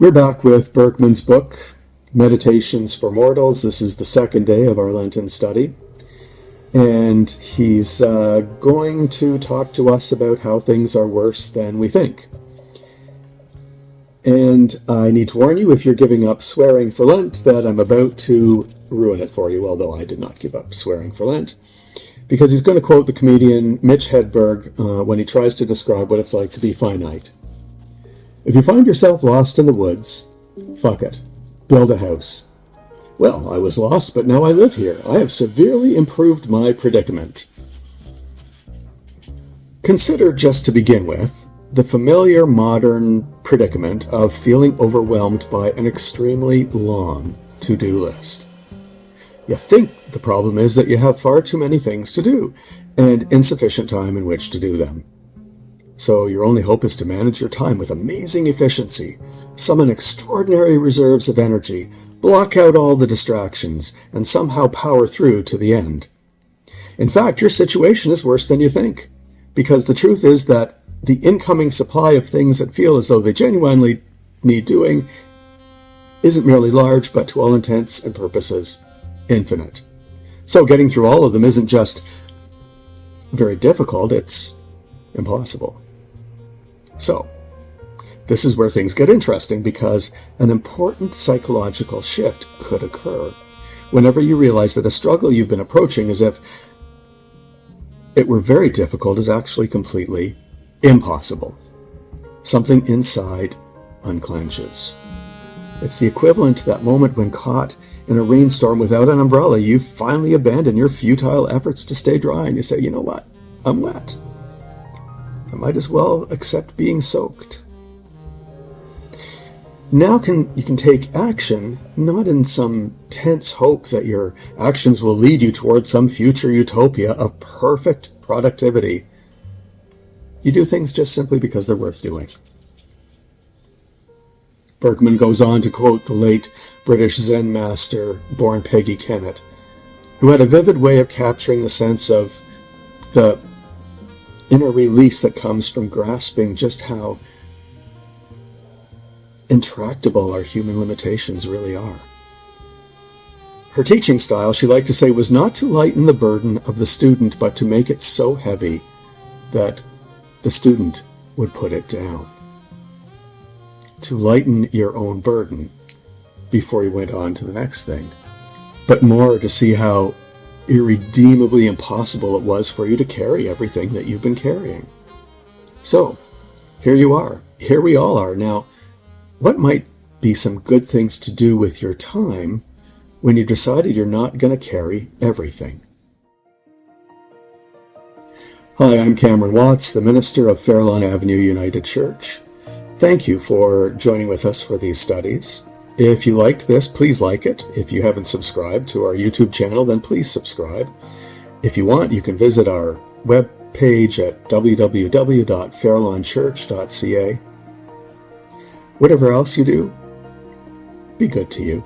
We're back with Burkeman's book, Meditations for Mortals. This is the second day of our Lenten study. And he's going to talk to us about how things are worse than we think. And I need to warn you, if you're giving up swearing for Lent, that I'm about to ruin it for you, although I did not give up swearing for Lent. Because he's going to quote the comedian Mitch Hedberg when he tries to describe what it's like to be finite. If you find yourself lost in the woods, fuck it. Build a house. Well, I was lost, but now I live here. I have severely improved my predicament. Consider, just to begin with, the familiar modern predicament of feeling overwhelmed by an extremely long to-do list. You think the problem is that you have far too many things to do and insufficient time in which to do them. So your only hope is to manage your time with amazing efficiency, summon extraordinary reserves of energy, block out all the distractions, and somehow power through to the end. In fact, your situation is worse than you think, because the truth is that the incoming supply of things that feel as though they genuinely need doing isn't merely large, but to all intents and purposes, infinite. So getting through all of them isn't just very difficult, it's impossible. So, this is where things get interesting, because an important psychological shift could occur whenever you realize that a struggle you've been approaching as if it were very difficult is actually completely impossible. Something inside unclenches. It's the equivalent to that moment when, caught in a rainstorm without an umbrella, you finally abandon your futile efforts to stay dry and you say, you know what, I'm wet. I might as well accept being soaked. Now you can take action, not in some tense hope that your actions will lead you towards some future utopia of perfect productivity. You do things just simply because they're worth doing. Burkeman goes on to quote the late British Zen master, born Peggy Kennett, who had a vivid way of capturing the sense of the inner release that comes from grasping just how intractable our human limitations really are. Her teaching style, she liked to say, was not to lighten the burden of the student, but to make it so heavy that the student would put it down. To lighten your own burden before you went on to the next thing, but more to see how irredeemably impossible it was for you to carry everything that you've been carrying. So, here you are. Here we all are. Now, what might be some good things to do with your time when you've decided you're not going to carry everything? Hi, I'm Cameron Watts, the minister of Fairlawn Avenue United Church. Thank you for joining with us for these studies. If you liked this, please like it. If you haven't subscribed to our YouTube channel, then please subscribe. If you want, you can visit our webpage at www.fairlawnchurch.ca. Whatever else you do, be good to you.